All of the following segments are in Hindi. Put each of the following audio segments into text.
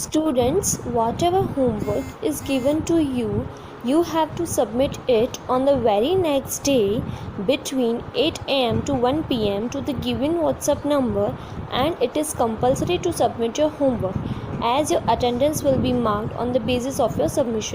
Students, whatever homework is given to you, you have to submit it on the very next day between 8 am to 1 pm to the given WhatsApp number, and it is compulsory to submit your homework as your attendance will be marked on the basis of your submission.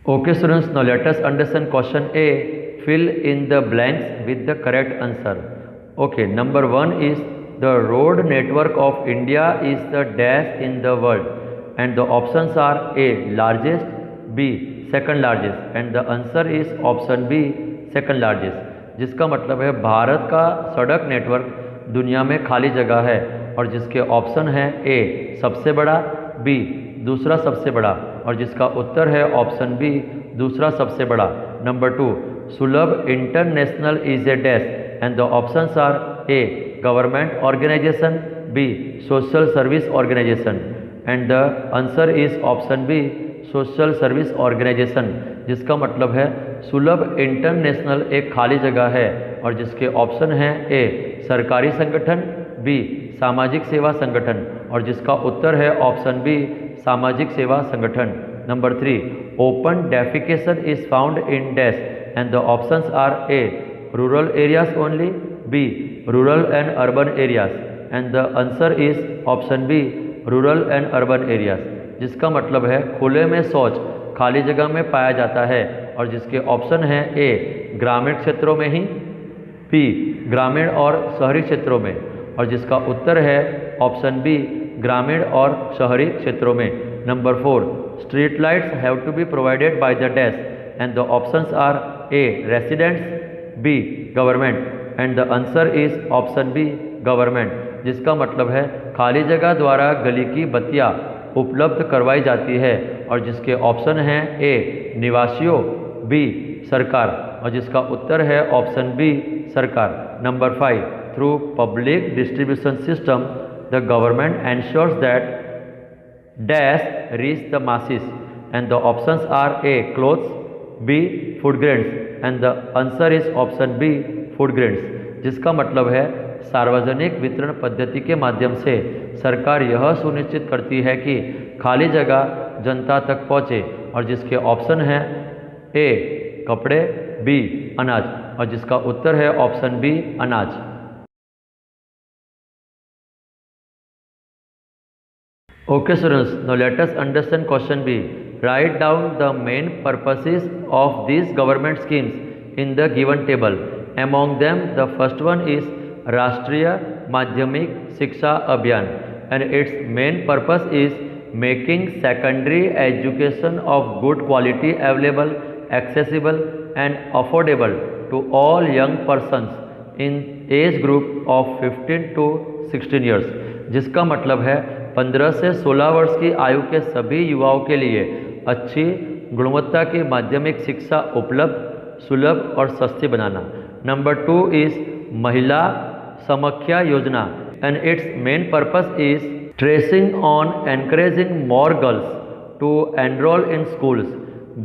Okay students, now let us understand question A. Fill in the blanks with the correct answer. Okay, number 1 is the road network of India is the dash in the world, and the options are A. largest, B. second largest, and the answer is option B. second largest. जिसका मतलब है भारत का सड़क नेटवर्क दुनिया में खाली जगह है और जिसके ऑप्शन है ए सबसे बड़ा, बी दूसरा सबसे बड़ा, और जिसका उत्तर है ऑप्शन बी दूसरा सबसे बड़ा. Number 2, Sulabh international is a dash, and the options are a government organisation, b social service organisation, and the answer is option b social service organisation. जिसका मतलब है सुलभ इंटरनेशनल एक खाली जगह है और जिसके ऑप्शन हैं ए सरकारी संगठन, बी सामाजिक सेवा संगठन, और जिसका उत्तर है ऑप्शन बी सामाजिक सेवा संगठन. Number 3, open defecation is found in dash, and the options are a rural areas only, b rural and urban areas, and the answer is option b rural and urban areas. जिसका मतलब है खुले में शौच खाली जगह में पाया जाता है और जिसके ऑप्शन हैं ए ग्रामीण क्षेत्रों में ही, बी ग्रामीण और शहरी क्षेत्रों में, और जिसका उत्तर है ऑप्शन बी ग्रामीण और शहरी क्षेत्रों में. Number 4, street lights have to be provided by the dash, and the options are a residents, b government, and the answer is option b government. जिसका मतलब है खाली जगह द्वारा गली की बत्तियां उपलब्ध करवाई जाती है और जिसके ऑप्शन हैं ए निवासियों, बी सरकार, और जिसका उत्तर है ऑप्शन बी सरकार. Number 5, through public distribution system the government ensures that dash reach the masses, and the options are a clothes, b food grains, and the answer is option b food grains. जिसका मतलब है सार्वजनिक वितरण पद्धति के माध्यम से सरकार यह सुनिश्चित करती है कि खाली जगह जनता तक पहुँचे, और जिसके ऑप्शन हैं ए कपड़े, बी अनाज, और जिसका उत्तर है ऑप्शन बी अनाज. Okay students, now let us understand question B. Write down the main purposes of these government schemes in the given table. Among them, the first one is Rashtriya Madhyamik Shiksha Abhiyan, and its main purpose is making secondary education of good quality available, accessible and affordable to all young persons in age group of 15 to 16 years. जिसका मतलब है 15 से 16 वर्ष की आयु के सभी युवाओं के लिए अच्छी गुणवत्ता की माध्यमिक शिक्षा उपलब्ध, सुलभ और सस्ती बनाना. Number 2 is Mahila Samakhya Yojana, and its main purpose is tracing on encouraging more girls to enrol in schools,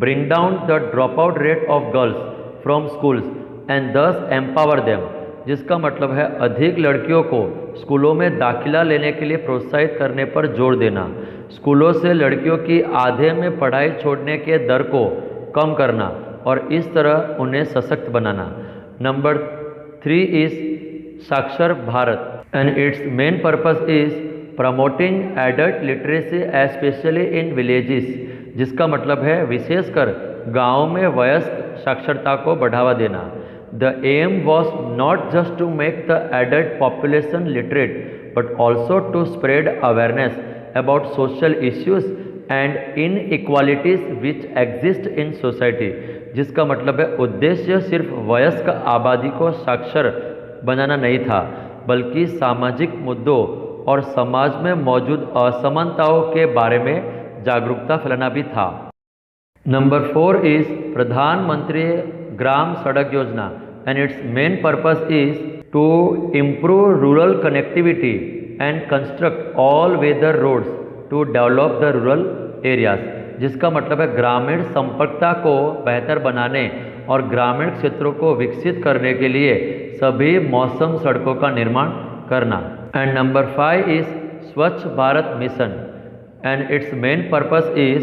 bring down the drop out rate of girls from schools and thus empower them. जिसका मतलब है अधिक लड़कियों को स्कूलों में दाखिला लेने के लिए प्रोत्साहित करने पर जोर देना, स्कूलों से लड़कियों की आधे में पढ़ाई छोड़ने के दर को कम करना और इस तरह उन्हें सशक्त बनाना. नंबर 3 इज साक्षर Bharat, and its main purpose is promoting adult literacy especially in villages. जिसका मतलब है विशेषकर गाँव में वयस्क साक्षरता को बढ़ावा देना. The aim was not just to make the adult population literate, but also to spread awareness about social issues and inequalities which exist in society. जिसका मतलब है उद्देश्य सिर्फ वयस्क आबादी को साक्षर बनाना नहीं था, बल्कि सामाजिक मुद्दों और समाज में मौजूद असमानताओं के बारे में जागरूकता फैलाना भी था. नंबर 4 इज प्रधानमंत्री ग्राम सड़क योजना, and its main purpose is to improve rural connectivity and construct all weather roads to develop the rural areas. जिसका मतलब है ग्रामीण संपर्कता को बेहतर बनाने और ग्रामीण क्षेत्रों को विकसित करने के लिए सभी मौसम सड़कों का निर्माण करना। एंड नंबर 5 इज स्वच्छ Bharat mission and its main purpose is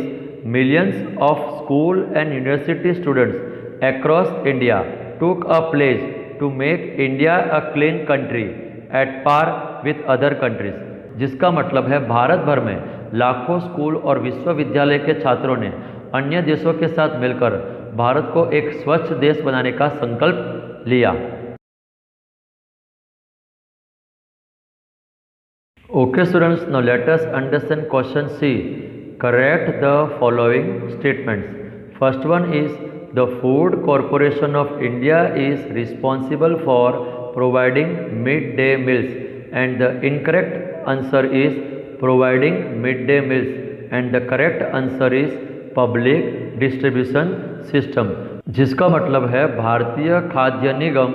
millions of school and university students across India took a pledge to make India a clean country at par with other countries, जिसका मतलब है भारत भर में लाखों स्कूल और विश्वविद्यालय के छात्रों ने अन्य देशों के साथ मिलकर भारत को एक स्वच्छ देश बनाने का संकल्प लिया। Okay students, now let us understand question C. Correct the following statements. First one is the Food Corporation of India is responsible for providing midday meals, and the incorrect answer is providing midday meals, and the correct answer is public distribution system, जिसका मतलब है भारतीय खाद्य निगम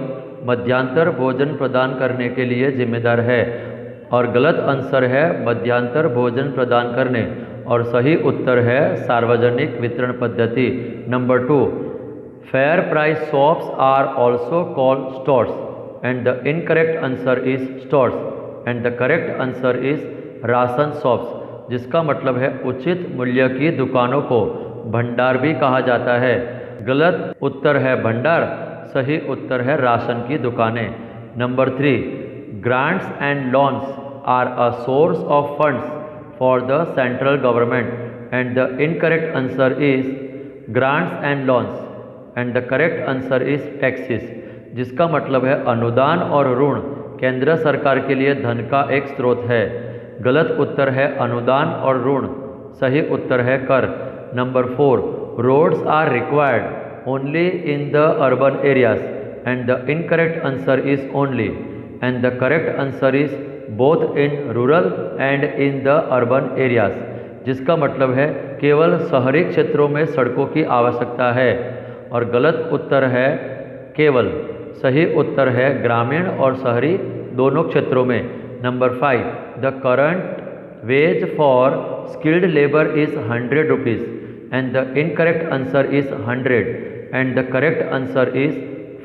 मध्यांतर भोजन प्रदान करने के लिए जिम्मेदार है, और गलत आंसर है मध्यांतर भोजन प्रदान करने, और सही उत्तर है सार्वजनिक वितरण पद्धति। Number 2, fair price shops are also called stores, and the incorrect answer is stores, and the correct answer is ration shops, जिसका मतलब है उचित मूल्य की दुकानों को भंडार भी कहा जाता है। गलत उत्तर है भंडार, सही उत्तर है राशन की दुकानें। Number 3, grants and loans are a source of funds for the central government, and the incorrect answer is grants and loans, and the correct answer is taxes, जिसका मतलब है अनुदान और ऋण केंद्र सरकार के लिए धन का एक स्रोत है। गलत उत्तर है अनुदान और ऋण, सही उत्तर है कर। Number 4, roads are required only in the urban areas, and the incorrect answer is only, and the correct answer is both in rural and in the urban areas, जिसका मतलब है केवल शहरी क्षेत्रों में सड़कों की आवश्यकता है, और गलत उत्तर है केवल, सही उत्तर है ग्रामीण और शहरी दोनों क्षेत्रों में। Number 5, the current ways for skilled labour is 100 rupees, and the incorrect answer is 100, and the correct answer is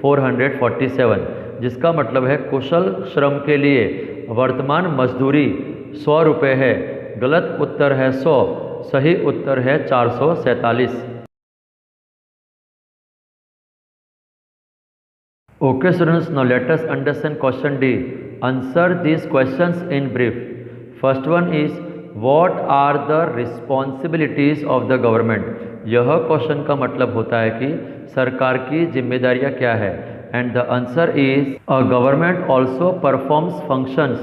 447, जिसका मतलब है कुशल श्रम के लिए वर्तमान मजदूरी 100 रुपये है। गलत उत्तर है 100, सही उत्तर है 447। Okay students, now let us understand question D. Answer these questions in brief. First one is what are the responsibilities of the government? यह क्वेश्चन का मतलब होता है कि सरकार की जिम्मेदारियां क्या है, and the answer is a government also performs functions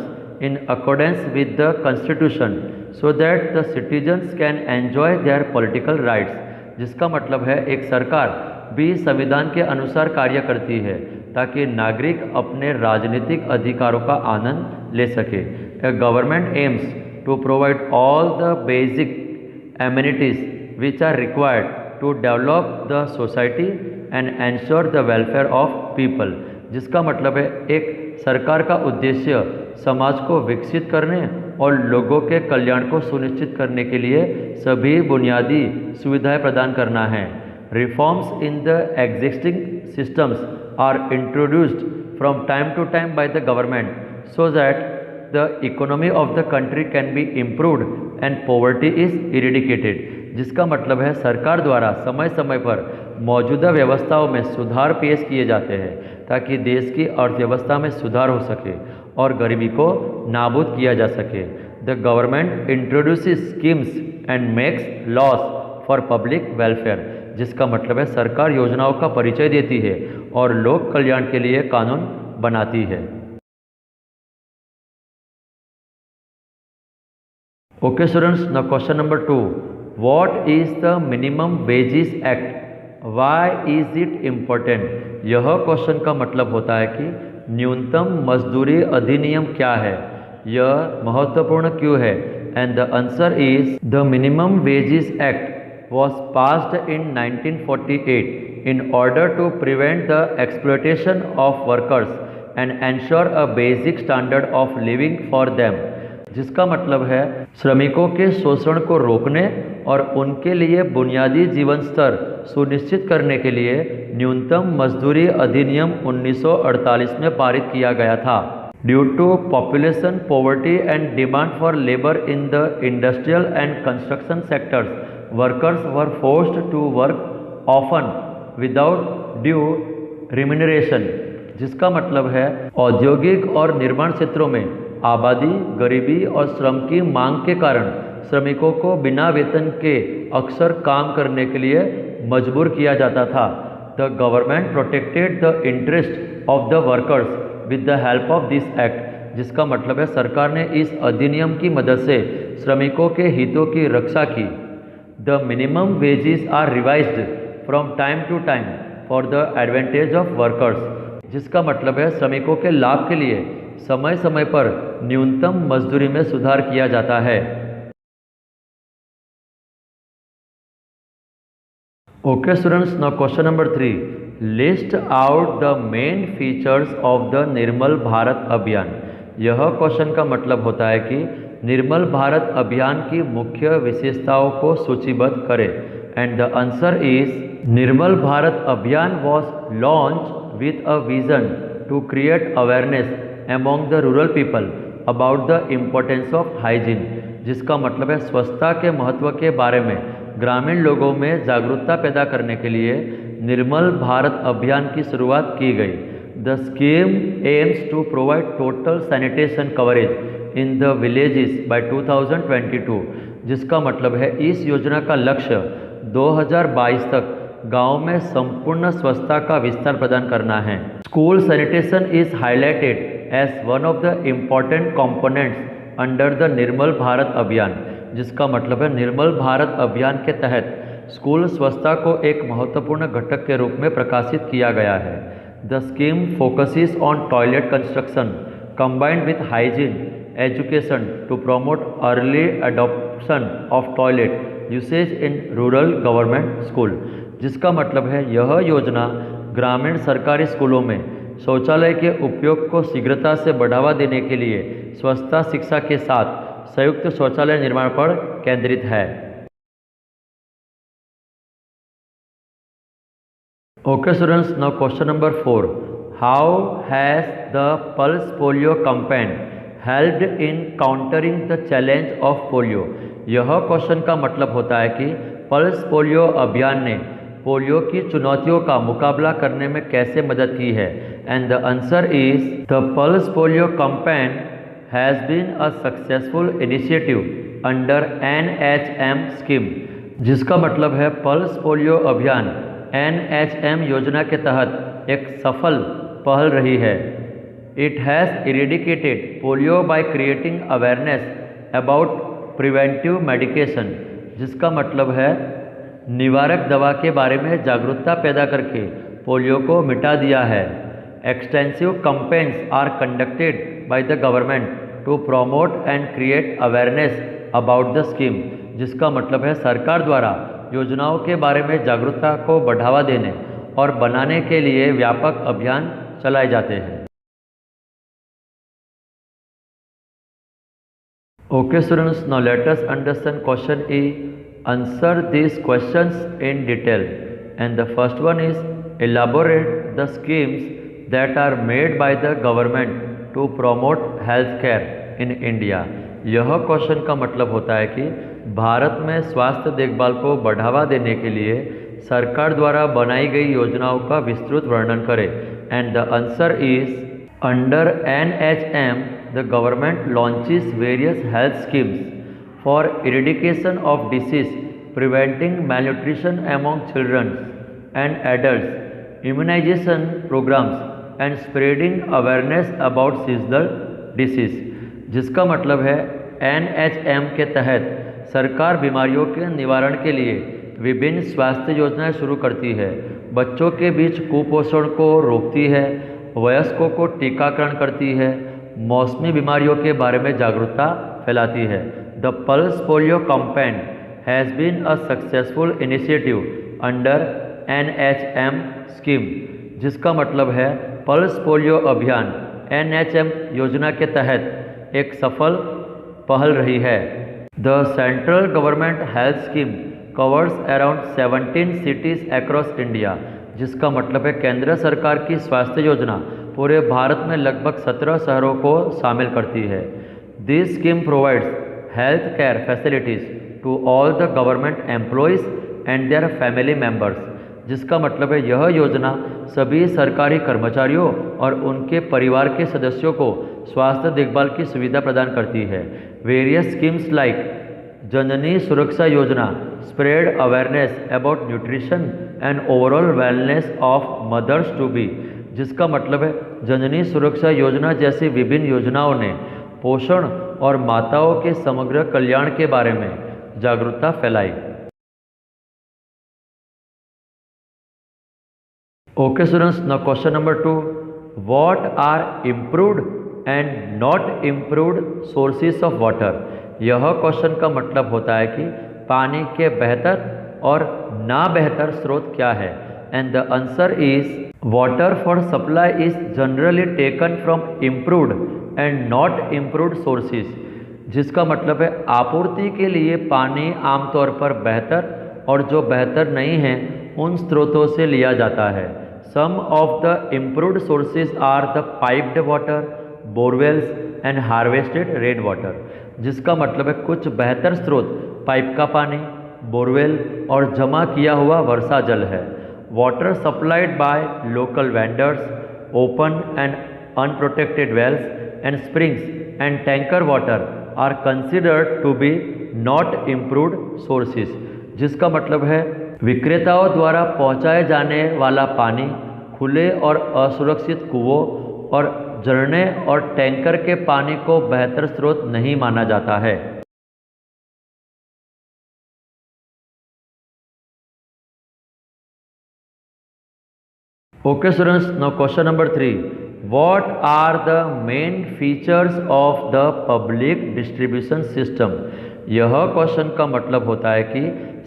in accordance with the constitution so that the citizens can enjoy their political rights, जिसका मतलब है एक सरकार भी संविधान के अनुसार कार्य करती है ताकि नागरिक अपने राजनीतिक अधिकारों का आनंद ले सके। A government aims to provide all the basic amenities which are required to develop the society and ensure the welfare of people, जिसका मतलब है एक सरकार का उद्देश्य समाज को विकसित करने और लोगों के कल्याण को सुनिश्चित करने के लिए सभी बुनियादी सुविधाएं प्रदान करना है। Reforms in the existing systems are introduced from time to time by the government so that the economy of the country can be improved and poverty is eradicated, जिसका मतलब है सरकार द्वारा समय समय पर मौजूदा व्यवस्थाओं में सुधार पेश किए जाते हैं ताकि देश की अर्थव्यवस्था में सुधार हो सके और गरीबी को नाबूद किया जा सके। The government introduces schemes and makes laws for public welfare, जिसका मतलब है सरकार योजनाओं का परिचय देती है और लोक कल्याण के लिए कानून बनाती है। Okay students, now question number 2, what is the minimum wages act, why is it important? यह क्वेश्चन का मतलब होता है कि न्यूनतम मजदूरी अधिनियम क्या है, यह महत्वपूर्ण क्यों है? And the answer is the minimum wages act was passed in 1948 in order to prevent the exploitation of workers and ensure a basic standard of living for them, जिसका मतलब है श्रमिकों के शोषण को रोकने और उनके लिए बुनियादी जीवन स्तर सुनिश्चित करने के लिए न्यूनतम मजदूरी अधिनियम 1948 में पारित किया गया था। Due to population poverty and demand for labour in the industrial and construction sectors, workers were forced to work often without due remuneration, जिसका मतलब है औद्योगिक और निर्माण क्षेत्रों में आबादी, गरीबी और श्रम की मांग के कारण श्रमिकों को बिना वेतन के अक्सर काम करने के लिए मजबूर किया जाता था। The government protected the interest of the workers with the help of this act, जिसका मतलब है सरकार ने इस अधिनियम की मदद से श्रमिकों के हितों की रक्षा की। The minimum wages are revised from time to time for the advantage of workers, जिसका मतलब है श्रमिकों के लाभ के लिए समय समय पर न्यूनतम मजदूरी में सुधार किया जाता है। Okay students, now question number 3, list out the main features of the Nirmal Bharat Abhiyan. यह क्वेश्चन का मतलब होता है कि निर्मल भारत अभियान की मुख्य विशेषताओं को सूचीबद्ध करें। And the answer is Nirmal Bharat Abhiyan was launch with a vision to create awareness among the rural people about the importance of hygiene, जिसका मतलब है स्वच्छता के महत्व के बारे में ग्रामीण लोगों में जागरूकता पैदा करने के लिए निर्मल भारत अभियान की शुरुआत की गई। The scheme aims to provide total sanitation coverage in the villages by 2022, जिसका मतलब है इस योजना का लक्ष्य 2022 तक गांव में संपूर्ण स्वच्छता का विस्तार प्रदान करना है। School sanitation is highlighted as one of the important components under the Nirmal Bharat Abhiyan, जिसका मतलब है निर्मल भारत अभियान के तहत स्कूल स्वच्छता को एक महत्वपूर्ण घटक के रूप में प्रकाशित किया गया है। The scheme focuses on toilet construction combined with hygiene education to promote early adoption of toilet usage in rural government school, जिसका मतलब है यह योजना ग्रामीण सरकारी स्कूलों में शौचालय के उपयोग को शीघ्रता से बढ़ावा देने के लिए स्वच्छता शिक्षा के साथ संयुक्त शौचालय निर्माण पर केंद्रित है। Okay students, now question number 4, how has the pulse polio campaign helped in countering the challenge of polio. यह क्वेश्चन का मतलब होता है कि पल्स पोलियो अभियान ने पोलियो की चुनौतियों का मुकाबला करने में कैसे मदद की है। And the answer is the pulse polio campaign has been a successful initiative under NHM scheme, जिसका मतलब है पल्स पोलियो अभियान NHM योजना के तहत एक सफल पहल रही है। It has eradicated polio by creating awareness about preventive medication, जिसका मतलब है निवारक दवा के बारे में जागरूकता पैदा करके पोलियो को मिटा दिया है। Extensive campaigns are conducted by the government to promote and create awareness about the scheme, जिसका मतलब है सरकार द्वारा योजनाओं के बारे में जागरूकता को बढ़ावा देने और बनाने के लिए व्यापक अभियान चलाए जाते हैं। Okay students, now let us understand question A. Answer these questions in detail. And the first one is elaborate the schemes that are made by the government to promote healthcare in India. यह क्वेश्चन का मतलब होता है कि भारत में स्वास्थ्य देखभाल को बढ़ावा देने के लिए सरकार द्वारा बनाई गई योजनाओं का विस्तृत वर्णन करें। And the answer is under NHM the government launches various health schemes for eradication of disease, preventing malnutrition among children and adults, immunization programs and spreading awareness about seasonal disease, जिसका मतलब है NHM के तहत सरकार बीमारियों के निवारण के लिए विभिन्न स्वास्थ्य योजनाएं शुरू करती है, बच्चों के बीच कुपोषण को रोकती है, वयस्कों को टीकाकरण करती है, मौसमी बीमारियों के बारे में जागरूकता फैलाती है। The Pulse Polio Campaign has been a successful initiative under NHM scheme, जिसका मतलब है पल्स पोलियो अभियान NHM योजना के तहत एक सफल पहल रही है। The central government health scheme covers around 17 cities across India, जिसका मतलब है केंद्र सरकार की स्वास्थ्य योजना पूरे भारत में लगभग 17 शहरों को शामिल करती है। This scheme provides health care facilities to all the government employees and their family members, जिसका मतलब है यह योजना सभी सरकारी कर्मचारियों और उनके परिवार के सदस्यों को स्वास्थ्य देखभाल की सुविधा प्रदान करती है। Various schemes like Janani Suraksha Yojana spread awareness about nutrition and overall wellness of mothers to be, जिसका मतलब है जननी सुरक्षा योजना जैसी विभिन्न योजनाओं ने पोषण और माताओं के समग्र कल्याण के बारे में जागरूकता फैलाई। Okay students, now question number 2, what are improved and not improved sources of water. यह क्वेश्चन का मतलब होता है कि पानी के बेहतर और ना बेहतर स्रोत क्या है। And the answer is water for supply is generally taken from improved and not improved sources, जिसका मतलब है आपूर्ति के लिए पानी आमतौर पर बेहतर और जो बेहतर नहीं है उन स्रोतों से लिया जाता है। Some of the improved sources are the piped water, borewells and harvested rain water, जिसका मतलब है कुछ बेहतर स्रोत पाइप का पानी, बोरवेल और जमा किया हुआ वर्षा जल है। Water supplied by local vendors, open and unprotected wells and springs and tanker water are considered to be not improved sources, जिसका मतलब है विक्रेताओं द्वारा पहुंचाए जाने वाला पानी खुले और असुरक्षित कुओं और झरने और टैंकर के पानी को बेहतर स्रोत नहीं माना जाता है। Okay students, now question number 3, what are the main features of the public distribution system. यह क्वेश्चन का मतलब होता है कि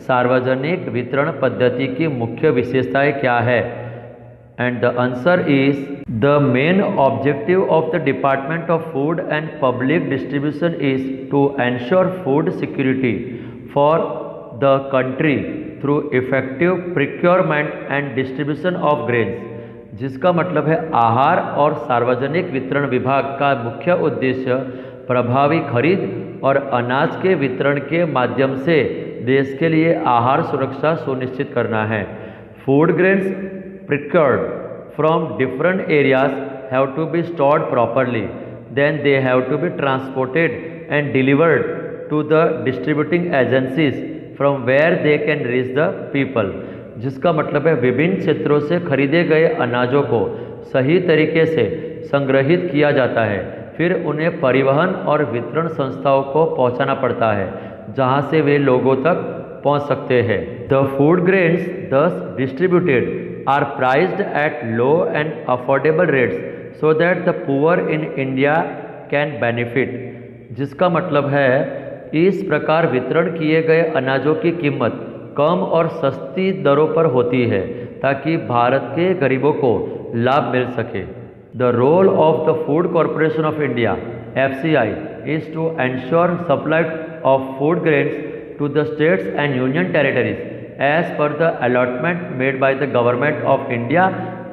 सार्वजनिक वितरण पद्धति की मुख्य विशेषताएं क्या है। And the answer is the main objective of the department of food and public distribution is to ensure food security for the country through effective procurement and distribution of grains, जिसका मतलब है आहार और सार्वजनिक वितरण विभाग का मुख्य उद्देश्य प्रभावी खरीद और अनाज के वितरण के माध्यम से देश के लिए आहार सुरक्षा सुनिश्चित करना है। Food grains procured from different areas have to be stored properly, then they have to be transported and delivered to the distributing agencies from where they can reach the people, जिसका मतलब है विभिन्न क्षेत्रों से खरीदे गए अनाजों को सही तरीके से संग्रहित किया जाता है, फिर उन्हें परिवहन और वितरण संस्थाओं को पहुंचाना पड़ता है जहां से वे लोगों तक पहुंच सकते हैं। The food grains thus distributed are priced at low and affordable rates so that the poor in India can benefit, जिसका मतलब है इस प्रकार वितरण किए गए अनाजों की कीमत कम और सस्ती दरों पर होती है ताकि भारत के गरीबों को लाभ मिल सके। The role of the food corporation of India FCI is to ensure supply of food grains to the states and union territories as per the allotment made by the government of India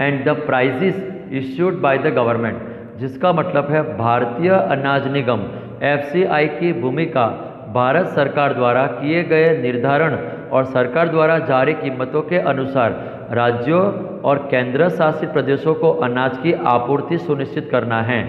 and the prices issued by the government, जिसका मतलब है भारतीय अनाज निगम FCI की भूमिका भारत सरकार द्वारा किए गए निर्धारण और सरकार द्वारा जारी कीमतों के अनुसार राज्यों और केंद्र शासित प्रदेशों को अनाज की आपूर्ति सुनिश्चित करना है।